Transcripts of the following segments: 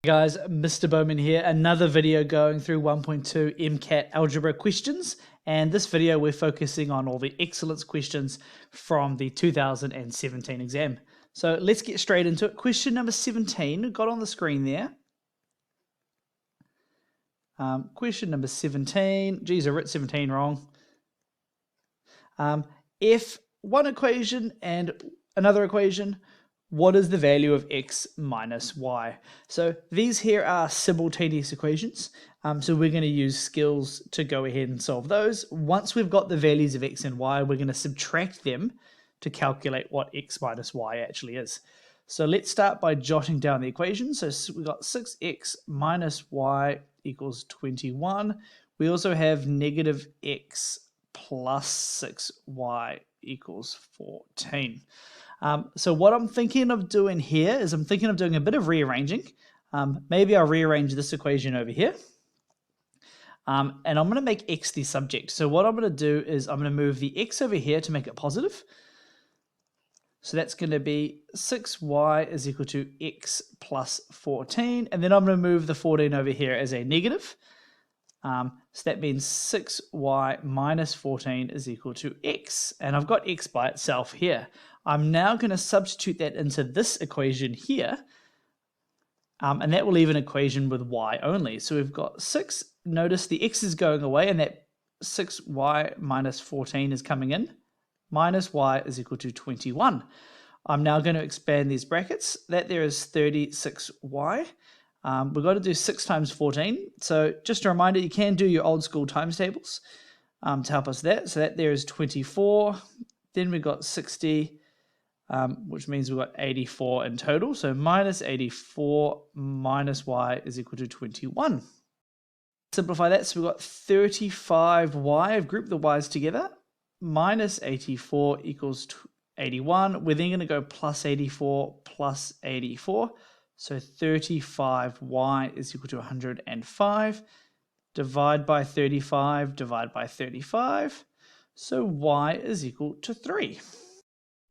Guys, Mr. Bowman here, another video going through 1.2 MCAT algebra questions, and this video we're focusing on all the excellence questions from the 2017 exam. So let's get straight into it. Question number 17, got on the screen there. Question number 17, geez, I wrote 17 wrong. If one equation and another equation, what is the value of x minus y? So these here are simultaneous equations. So we're going to use skills to go ahead and solve those. Once we've got the values of x and y, we're going to subtract them to calculate what x minus y actually is. So let's start by jotting down the equation. So we've got 6x minus y equals 21. We also have negative x plus 6y equals 14. So what I'm thinking of doing here is I'm thinking of doing a bit of rearranging. Maybe I'll rearrange this equation over here. And I'm going to make x the subject. So what I'm going to do is I'm going to move the x over here to make it positive. So that's going to be 6y is equal to x plus 14. And then I'm going to move the 14 over here as a negative. So that means 6y minus 14 is equal to x. And I've got x by itself here. I'm now going to substitute that into this equation here. And that will leave an equation with y only. So we've got 6. Notice the x is going away and that 6y minus 14 is coming in. Minus y is equal to 21. I'm now going to expand these brackets. That there is 36y. We've got to do 6 times 14. So just a reminder, you can do your old school times tables to help us there. So that there is 24. Then we've got 60, which means we've got 84 in total. So minus 84 minus y is equal to 21. Simplify that. So we've got 35y. I've grouped the y's together. Minus 84 equals 81. We're then going to go plus 84 plus 84. So 35y is equal to 105. Divide by 35, divide by 35. So y is equal to 3.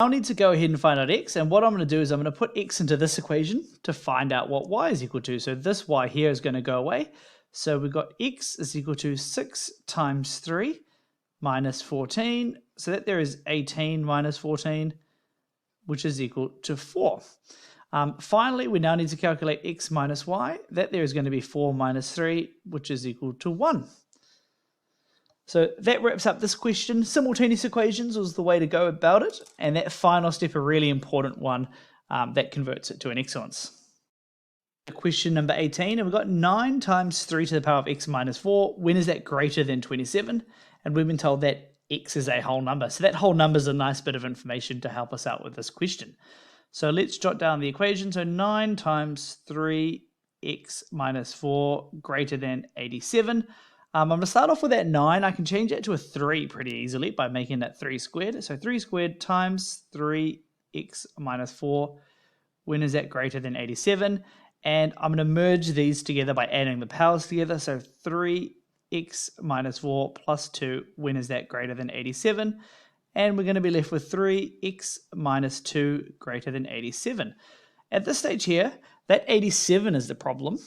I'll need to go ahead and find out x. And what I'm going to do is I'm going to put x into this equation to find out what y is equal to. So this y here is going to go away. So we've got x is equal to 6 times 3 minus 14. So that there is 18 minus 14, which is equal to 4. Finally, we now need to calculate x minus y. That there is going to be 4 minus 3, which is equal to 1. So that wraps up this question. Simultaneous equations was the way to go about it. And that final step, a really important one that converts it to an excellence. Question number 18, and we've got 9 times 3 to the power of x minus 4. When is that greater than 27? And we've been told that x is a whole number. So that whole number is a nice bit of information to help us out with this question. So let's jot down the equation. So 9 times 3x minus 4 greater than 87. I'm going to start off with that 9. I can change that to a 3 pretty easily by making that 3 squared. So 3 squared times 3x minus 4. When is that greater than 87? And I'm going to merge these together by adding the powers together. So 3x minus 4 plus 2. When is that greater than 87? And we're going to be left with 3x minus 2 greater than 87. At this stage here, that 87 is the problem.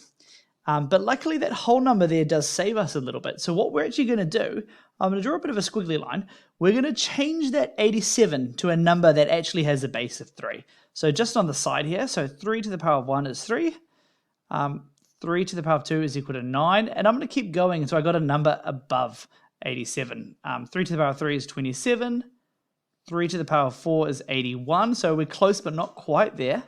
But luckily that whole number there does save us a little bit. So what we're actually going to do, I'm going to draw a bit of a squiggly line. We're going to change that 87 to a number that actually has a base of 3. So just on the side here, so 3 to the power of 1 is 3. 3 to the power of 2 is equal to 9. And I'm going to keep going. So I got a number above 87. 3 to the power of 3 is 27. 3 to the power of 4 is 81. So we're close but not quite there.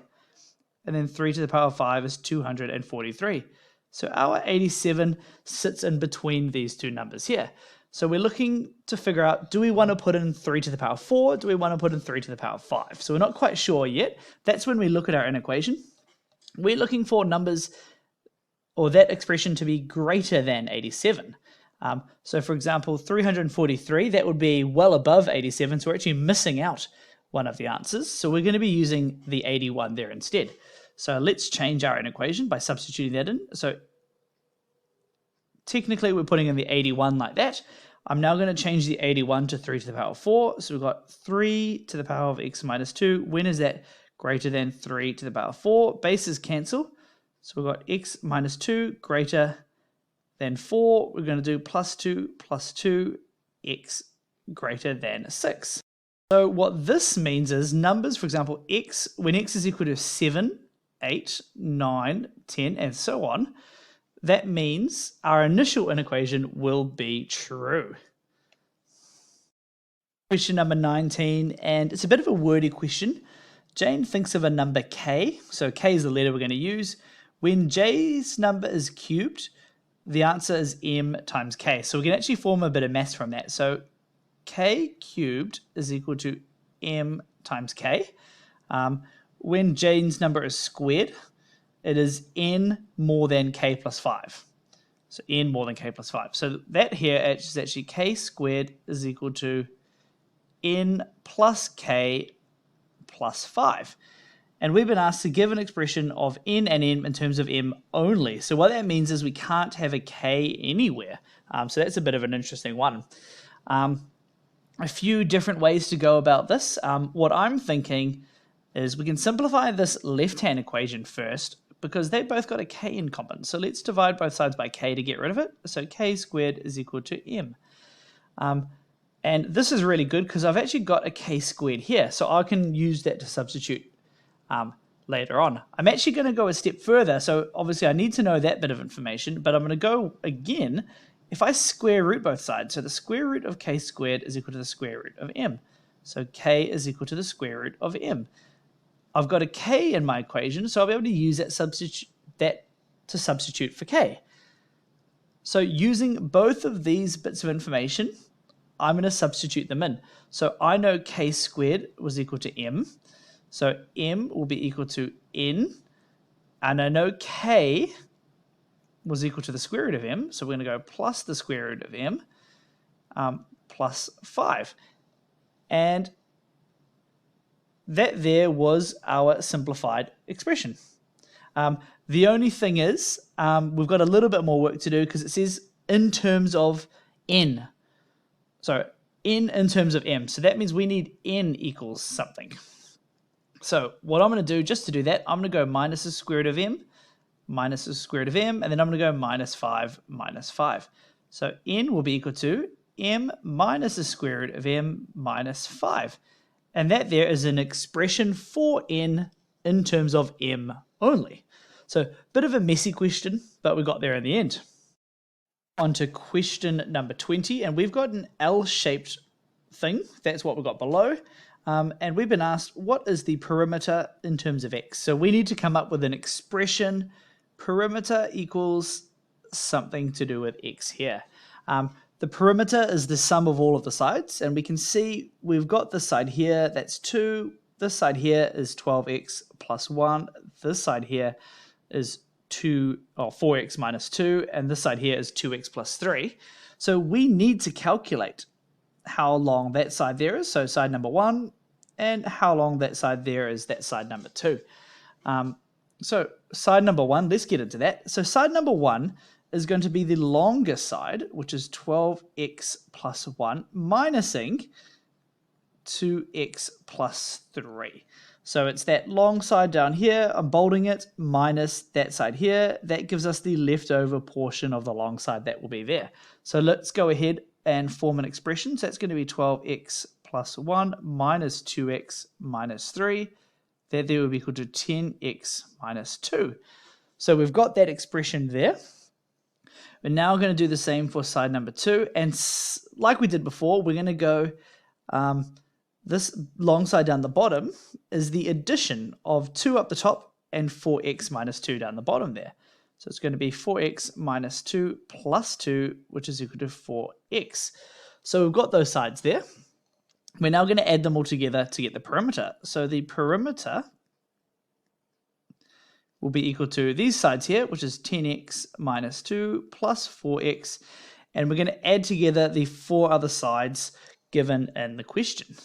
And then 3 to the power of 5 is 243. So our 87 sits in between these two numbers here. So we're looking to figure out, do we want to put in 3 to the power of 4? Do we want to put in 3 to the power of 5? So we're not quite sure yet. That's when we look at our inequation. We're looking for numbers or that expression to be greater than 87. So for example, 343, that would be well above 87. So we're actually missing out one of the answers. So we're going to be using the 81 there instead. So let's change our inequation by substituting that in. So technically we're putting in the 81 like that. I'm now going to change the 81 to 3 to the power of 4. So we've got 3 to the power of x minus 2. When is that greater than 3 to the power of 4? Bases cancel. So we've got x minus 2 greater than 4. We're going to do plus 2, x greater than 6. So what this means is numbers, for example, x, when x is equal to 7, 8, 9, 10, and so on, that means our initial inequation will be true. Question number 19, and it's a bit of a wordy question. Jane thinks of a number k, so k is the letter we're going to use. When j's number is cubed, the answer is m times k. So we can actually form a bit of maths from that. So k cubed is equal to m times k. When Jane's number is squared, it is n more than k plus 5. So n more than k plus 5. So that here is actually k squared is equal to n plus k plus 5. And we've been asked to give an expression of n and m in terms of m only. So what that means is we can't have a k anywhere. So that's a bit of an interesting one. A few different ways to go about this. What I'm thinking is we can simplify this left-hand equation first because they both got a k in common. So let's divide both sides by k to get rid of it. So k squared is equal to m. And this is really good because I've actually got a k squared here. So I can use that to substitute later on. I'm actually going to go a step further. So obviously I need to know that bit of information, but I'm going to go again. If I square root both sides, so the square root of k squared is equal to the square root of m. So k is equal to the square root of m. I've got a k in my equation, so I'll be able to use that to substitute for k. So using both of these bits of information, I'm going to substitute them in. So I know k squared was equal to m. So m will be equal to n. And I know k was equal to the square root of m. So we're going to go plus the square root of m plus 5. And that there was our simplified expression. The only thing is we've got a little bit more work to do because it says in terms of n. So n in terms of m. So that means we need n equals something. So what I'm going to do, just to do that, I'm going to go minus the square root of m, minus the square root of m, and then I'm going to go minus 5, minus 5. So n will be equal to m minus the square root of m minus 5. And that there is an expression for n in terms of m only. So a bit of a messy question, but we got there in the end. On to question number 20, and we've got an L-shaped thing. That's what we've got below. And we've been asked, what is the perimeter in terms of x? So we need to come up with an expression. Perimeter equals something to do with x here. The perimeter is the sum of all of the sides, and we can see we've got this side here, that's 2. This side here is 12x plus 1. This side here is 4x minus 2, and this side here is 2x plus 3. So we need to calculate how long that side there is, so side number 1, and how long that side there is, that side number 2. So side number 1, let's get into that. So side number 1 is going to be the longest side, which is 12x plus 1, minusing 2x plus 3. So it's that long side down here, I'm bolding it, minus that side here. That gives us the leftover portion of the long side that will be there. So let's go ahead and form an expression. So that's going to be 12x plus 1 minus 2x minus 3. That there will be equal to 10x minus 2. So we've got that expression there. We're now going to do the same for side number 2. And like we did before, we're going to go, this long side down the bottom is the addition of 2 up the top and 4x minus 2 down the bottom there. So it's going to be 4x minus 2 plus 2, which is equal to 4x. So we've got those sides there. We're now going to add them all together to get the perimeter. So the perimeter will be equal to these sides here, which is 10x minus 2 plus 4x. And we're going to add together the 4 other sides given in the question.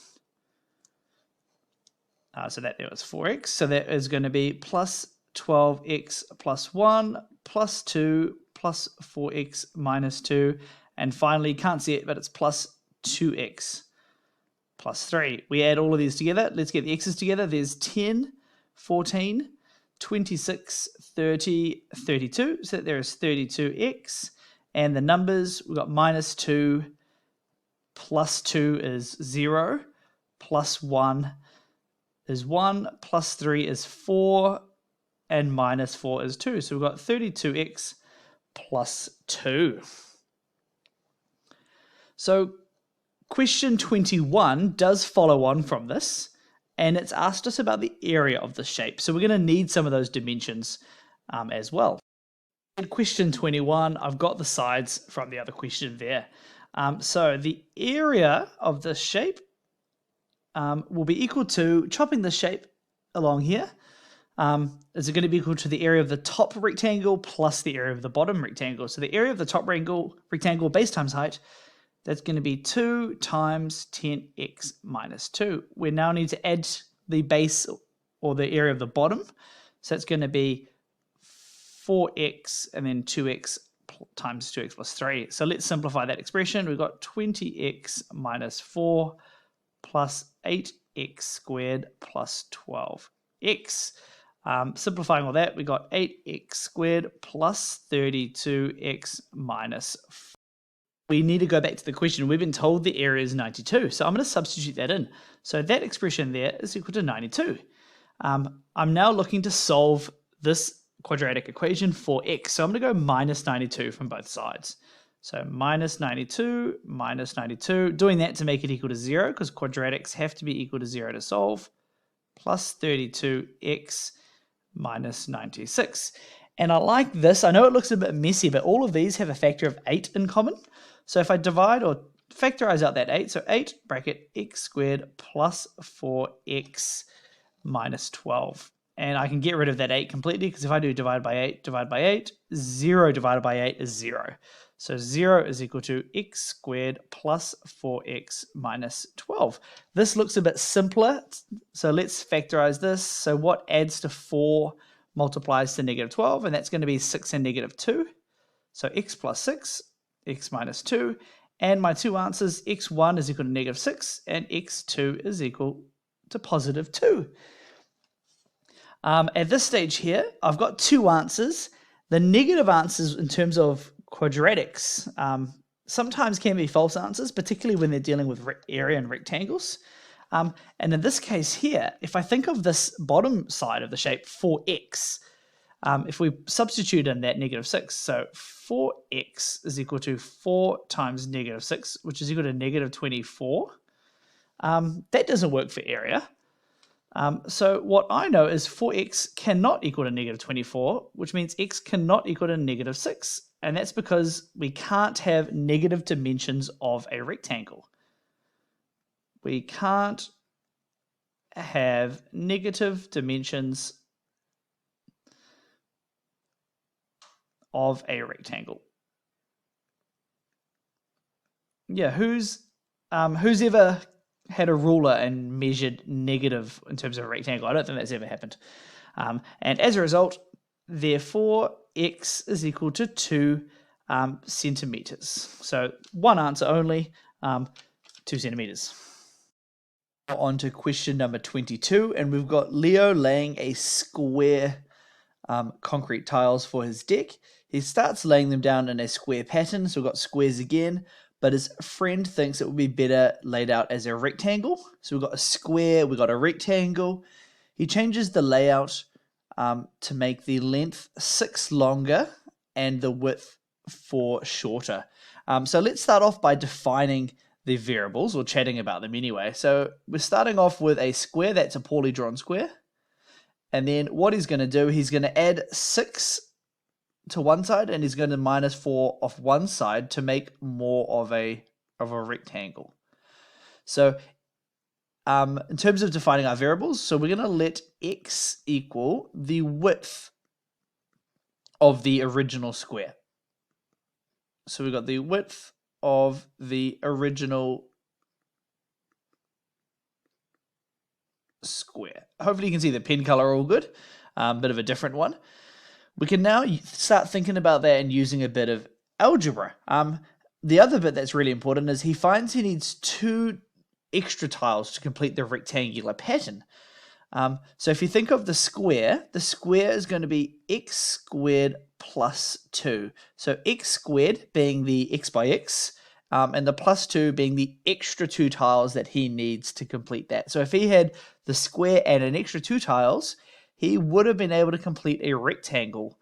So that there was 4x. So that is going to be plus 12x plus 1 plus 2 plus 4x minus 2. And finally, you can't see it, but it's plus 2x plus 3. We add all of these together. Let's get the x's together. There's 10, 14, 26, 32. So there is 32x. And the numbers, we've got minus 2, plus 2 is 0, plus 1 is 1, plus 3 is 4, and minus 4 is 2. So we've got 32x plus 2. So question 21 does follow on from this, and it's asked us about the area of the shape. So we're going to need some of those dimensions as well. In question 21, I've got the sides from the other question there. So the area of the shape will be equal to, chopping the shape along here, is it going to be equal to the area of the top rectangle plus the area of the bottom rectangle. So the area of the top rectangle, base times height, that's going to be 2 times 10x minus 2. We now need to add the base or the area of the bottom. So it's going to be 4x and then 2x times 2x plus 3. So let's simplify that expression. We've got 20x minus 4 plus 8x squared plus 12x. Simplifying all that, we got 8x squared plus 32x minus 4. We need to go back to the question. We've been told the area is 92, so I'm going to substitute that in. So that expression there is equal to 92. I'm now looking to solve this quadratic equation for x. So I'm going to go minus 92 from both sides. So minus 92, doing that to make it equal to 0, because quadratics have to be equal to 0 to solve, plus 32x minus 96. And I like this. I know it looks a bit messy, but all of these have a factor of 8 in common. So if I divide or factorize out that 8, so 8 bracket x squared plus 4x minus 12. And I can get rid of that 8 completely, because if I do divide by 8, 0 divided by 8 is 0. So 0 is equal to x squared plus 4x minus 12. This looks a bit simpler, so let's factorize this. So what adds to 4 multiplies to negative 12, and that's going to be 6 and negative 2. So x plus 6, x minus 2, and my two answers, x1 is equal to negative 6, and x2 is equal to positive 2. At this stage here, I've got two answers. The negative answers in terms of quadratics sometimes can be false answers, particularly when they're dealing with area and rectangles. And in this case here, if I think of this bottom side of the shape, 4x, if we substitute in that negative 6, so 4x is equal to 4 times negative 6, which is equal to negative 24. That doesn't work for area. So what I know is 4x cannot equal to negative 24, which means x cannot equal to negative 6. And that's because we can't have negative dimensions of a rectangle. We can't have negative dimensions of a rectangle. Yeah, who's ever had a ruler and measured negative in terms of a rectangle? I don't think that's ever happened. And as a result, therefore, x is equal to 2 centimeters. So one answer only, 2 centimeters. On to question number 22, and we've got Leo laying a square concrete tiles for his deck. He starts laying them down in a square pattern, so we've got squares again, but his friend thinks it would be better laid out as a rectangle. So we've got a square, we've got a rectangle. He changes the layout to make the length 6 longer and the width 4 shorter. So let's start off by defining the variables, or chatting about them anyway. So we're starting off with a square. That's a poorly drawn square. And then what he's going to do, he's going to add 6 to one side, and he's going to minus 4 off one side to make more of a rectangle. So in terms of defining our variables, so we're going to let x equal the width of the original square. So we've got the width of the original square. Hopefully you can see the pen color all good. Bit of a different one. We can now start thinking about that and using a bit of algebra. The other bit that's really important is he finds he needs 2 extra tiles to complete the rectangular pattern. So if you think of the square is going to be x squared plus 2. So x squared being the x by x, and the plus 2 being the extra 2 tiles that he needs to complete that. So if he had the square and an extra 2 tiles, he would have been able to complete a rectangle.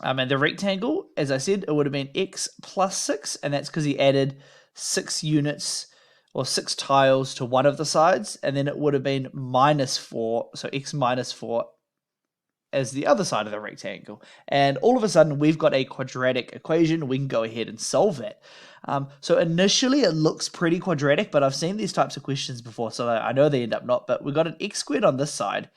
And the rectangle, as I said, it would have been x plus 6, and that's because he added 6 units or 6 tiles to one of the sides, and then it would have been minus 4, so x minus 4 as the other side of the rectangle. And all of a sudden, we've got a quadratic equation. We can go ahead and solve it. So initially, it looks pretty quadratic, but I've seen these types of questions before, so I know they end up not. But we've got an x squared on this side,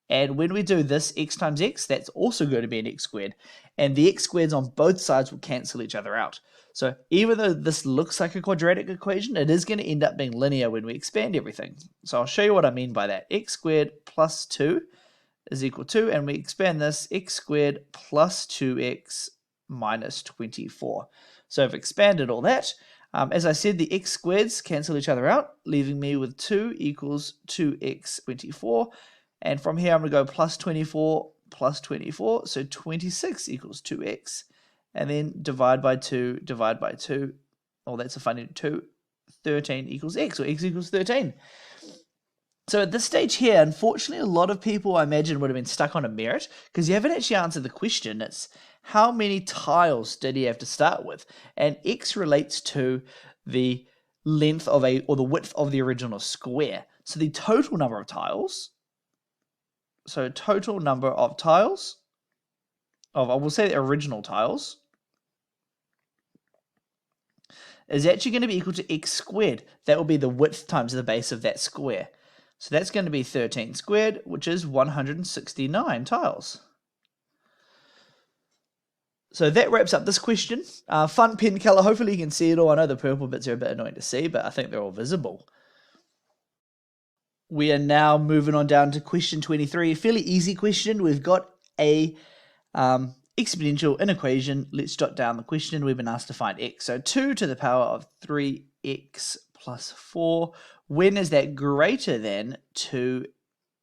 and when we do this x times x, that's also going to be an x squared. And the x squareds on both sides will cancel each other out. So even though this looks like a quadratic equation, it is going to end up being linear when we expand everything. So I'll show you what I mean by that. X squared plus 2 is equal to, and we expand this, x squared plus 2x minus 24. So I've expanded all that. As I said, the x squareds cancel each other out, leaving me with 2 equals 2x 24. And from here, I'm going to go plus 24 plus 24. So 26 equals 2x. And then divide by 2, divide by 2. Oh, that's a funny 2. 13 equals x, or x equals 13. So at this stage here, unfortunately, a lot of people, I imagine, would have been stuck on a merit because you haven't actually answered the question. It's how many tiles did he have to start with? And x relates to the length of or the width of the original square. So the total number of tiles, I will say the original tiles, is actually going to be equal to x squared. That will be the width times the base of that square. So that's going to be 13 squared, which is 169 tiles. So that wraps up this question. Fun pen color. Hopefully you can see it all. I know the purple bits are a bit annoying to see, but I think they're all visible. We are now moving on down to question 23. A fairly easy question. We've got a exponential in equation. Let's jot down the question. We've been asked to find x. So 2 to the power of 3x plus 4. When is that greater than 2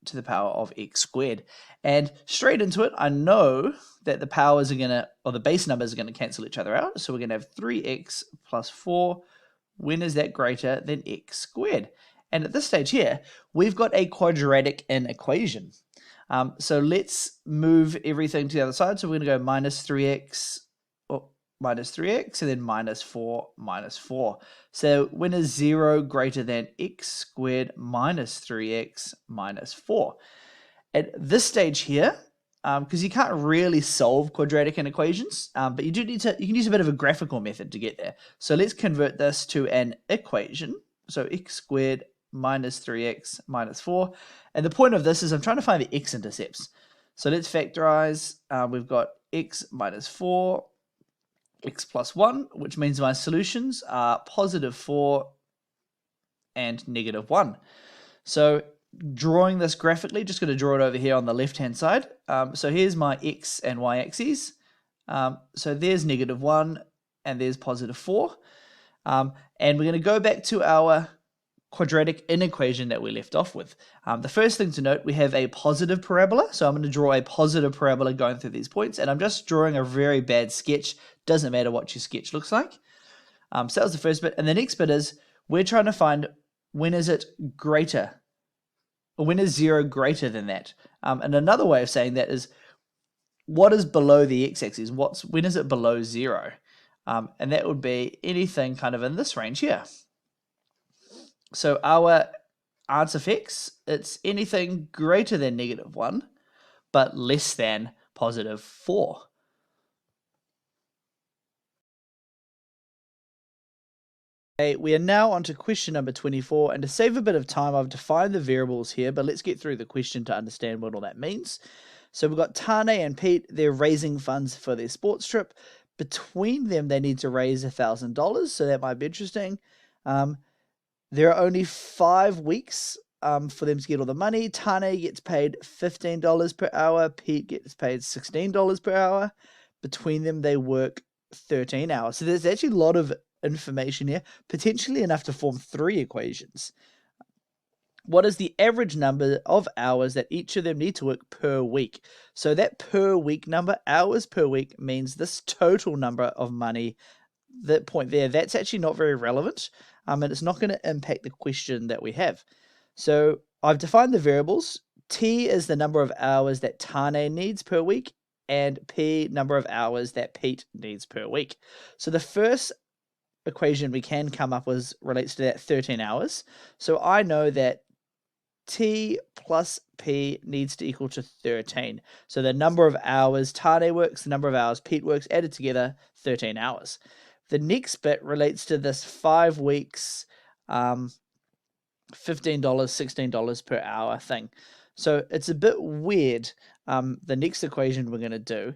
to the power of x squared? And straight into it, I know that the powers are going to, or the base numbers are going to cancel each other out. So we're going to have 3x plus 4. When is that greater than x squared? And at this stage here, we've got a quadratic in equation. So let's move everything to the other side. So we're going to go minus 3x, and then minus 4, minus 4. So when is 0 greater than x squared minus 3x minus 4? At this stage here, because you can't really solve quadratic in equations, but you can use a bit of a graphical method to get there. So let's convert this to an equation. So x squared minus 3x minus 4. And the point of this is I'm trying to find the x-intercepts. So let's factorize. We've got x minus 4, x plus 1, which means my solutions are positive 4 and negative 1. So drawing this graphically, just going to draw it over here on the left-hand side. So here's my x and y axes. So there's negative 1 and there's positive 4. And we're going to go back to our quadratic in equation that we left off with. The first thing to note, we have a positive parabola. So I'm going to draw a positive parabola going through these points, and I'm just drawing a very bad sketch. Doesn't matter what your sketch looks like. So that was the first bit. And the next bit is we're trying to find when is it greater, or when is 0 greater than that. And another way of saying that is what is below the x-axis? When is it below 0? And that would be anything kind of in this range here. So our answer for x, it's anything greater than negative 1, but less than positive 4. Okay, we are now on to question number 24, and to save a bit of time, I've defined the variables here, but let's get through the question to understand what all that means. So we've got Tane and Pete, they're raising funds for their sports trip. Between them, they need to raise $1,000, so that might be interesting. There are only 5 weeks for them to get all the money. Tane gets paid $15 per hour. Pete gets paid $16 per hour. Between them, they work 13 hours. So there's actually a lot of information here, potentially enough to form 3 equations. what is the average number of hours that each of them need to work per week? So that per week number, hours per week, means this total number of money, that point there, that's actually not very relevant, and it's not going to impact the question that we have. So I've defined the variables. T is the number of hours that Tane needs per week, and P, number of hours that Pete needs per week. So the first equation we can come up with relates to that 13 hours. So I know that T plus P needs to equal to 13. So the number of hours Tane works, the number of hours Pete works, added together, 13 hours. The next bit relates to this 5 weeks, $15, $16 per hour thing. So it's a bit weird, the next equation we're going to do.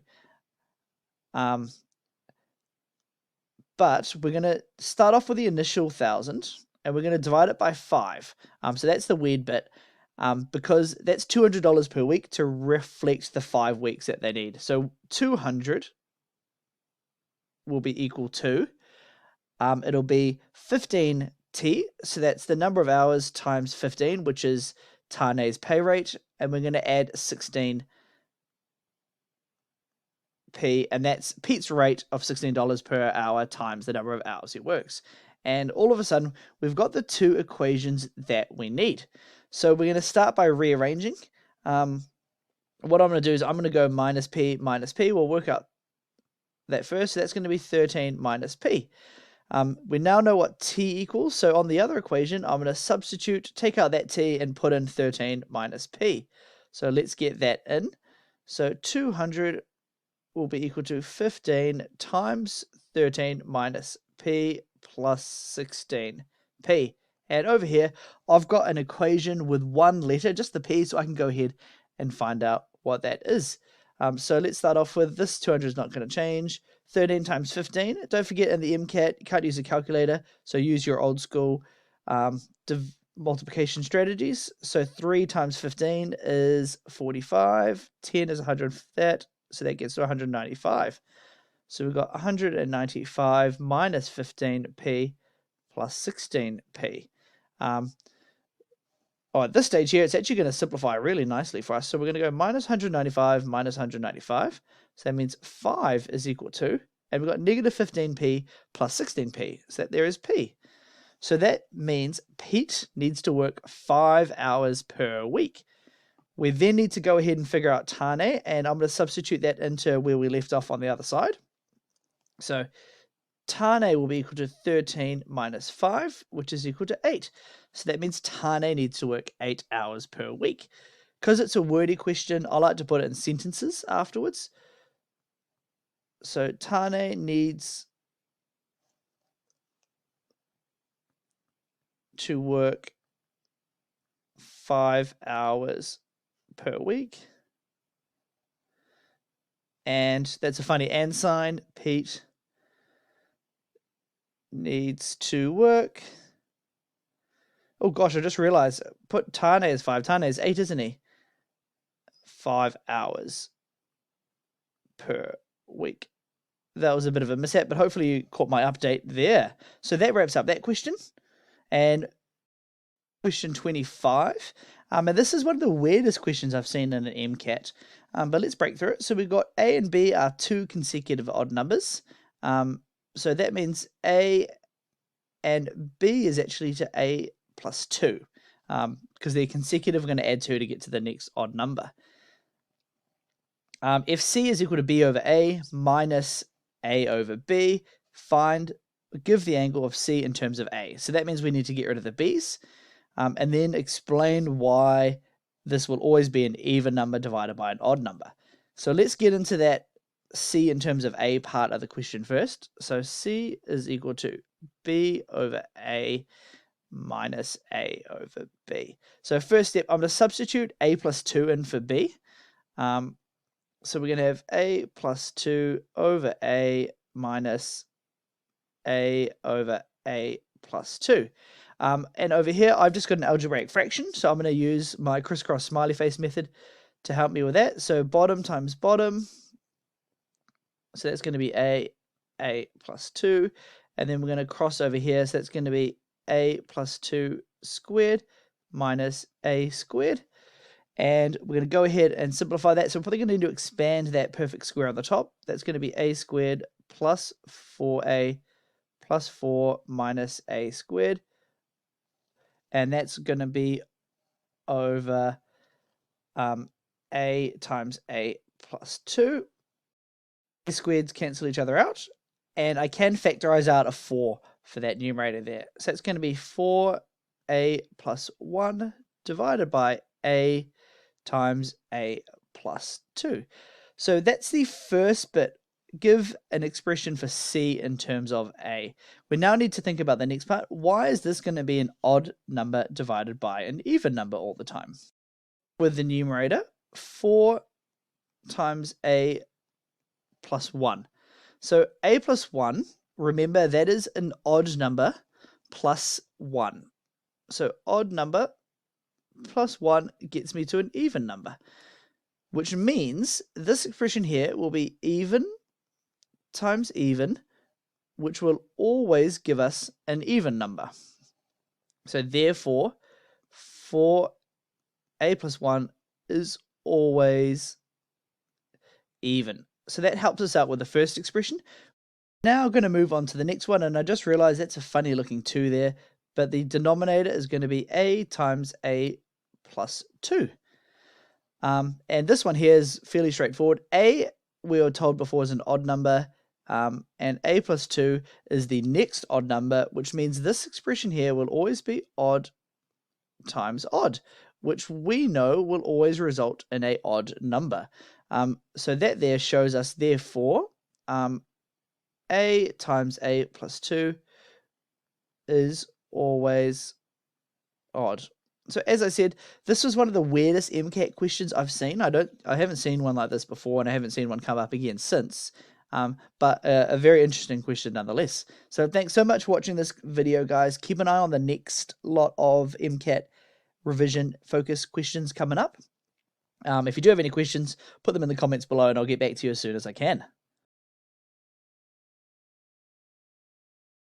But we're going to start off with the initial 1,000, and we're going to divide it by 5. So that's the weird bit, because that's $200 per week to reflect the 5 weeks that they need. So 200 will be equal to, it'll be 15T, so that's the number of hours times 15, which is Tane's pay rate, and we're going to add 16P, and that's Pete's rate of $16 per hour times the number of hours he works. And all of a sudden, we've got the two equations that we need. So we're going to start by rearranging. What I'm going to do is I'm going to go minus P. We'll work out that first. So that's going to be 13 minus P. We now know what T equals. So on the other equation, I'm going to substitute, take out that T, and put in 13 minus P. So let's get that in. So 200 will be equal to 15 times 13 minus P plus 16P. And over here, I've got an equation with one letter, just the P, so I can go ahead and find out what that is. So let's start off with this. 200 is not going to change. 13 times 15. Don't forget, in the MCAT, you can't use a calculator, so use your old school multiplication strategies. So 3 times 15 is 45. 10 is 100 for that, so that gets to 195. So we've got 195 minus 15P plus 16P. At this stage here, it's actually going to simplify really nicely for us. So we're going to go minus 195 minus 195. So that means 5 is equal to, and we've got negative 15P plus 16P. So that there is P. So that means Pete needs to work 5 hours per week. We then need to go ahead and figure out Tane, and I'm going to substitute that into where we left off on the other side. So Tane will be equal to 13 minus 5, which is equal to 8. So that means Tane needs to work 8 hours per week. Because it's a wordy question, I like to put it in sentences afterwards. So Tane needs to work 5 hours per week. And that's a funny and sign. Pete needs to work. Oh gosh, I just realized, put Tane as 5. Tane is 8, isn't he? 5 hours per week. That was a bit of a mishap, but hopefully you caught my update there. So that wraps up that question. And question 25. And this is one of the weirdest questions I've seen in an MCAT. But let's break through it. So we've got A and B are 2 consecutive odd numbers. So that means A and B is actually to A plus 2. Because they're consecutive, we're going to add 2 to get to the next odd number. If C is equal to B over A minus A over B, give the angle of C in terms of A. So that means we need to get rid of the B's, and then explain why this will always be an even number divided by an odd number. So let's get into that C in terms of A part of the question first. So C is equal to B over A minus A over B. So first step, I'm going to substitute A plus 2 in for B. So we're going to have A plus 2 over A minus A over A plus 2. And over here, I've just got an algebraic fraction, so I'm going to use my crisscross smiley face method to help me with that. So bottom times bottom, so that's going to be A plus 2, and then we're going to cross over here, so that's going to be A plus 2 squared minus a squared. And we're going to go ahead and simplify that. So we're probably going to need to expand that perfect square on the top. That's going to be a squared plus 4a plus 4 minus a squared. And that's going to be over a times a plus 2. A squareds cancel each other out. And I can factorize out a 4 for that numerator there. So it's going to be 4a plus 1 divided by a times a plus 2. So that's the first bit. Give an expression for c in terms of a. We now need to think about the next part. Why is this going to be an odd number divided by an even number all the time? With the numerator, 4 times a plus 1. So a plus 1, remember that is an odd number plus 1. So odd number plus 1 gets me to an even number, which means this expression here will be even times even, which will always give us an even number. So therefore, 4a plus 1 is always even. So that helps us out with the first expression. Now I'm going to move on to the next one, and I just realized that's a funny looking 2 there, but the denominator is going to be a times a plus 2. And this one here is fairly straightforward. A, we were told before, is an odd number, and a plus 2 is the next odd number, which means this expression here will always be odd times odd, which we know will always result in an odd number. So that there shows us, therefore, a times a plus 2 is always odd. So as I said, this was one of the weirdest MCAT questions I've seen. I haven't seen one like this before, and I haven't seen one come up again since. But a very interesting question nonetheless. So thanks so much for watching this video, guys. Keep an eye on the next lot of MCAT revision focus questions coming up. If you do have any questions, put them in the comments below, and I'll get back to you as soon as I can.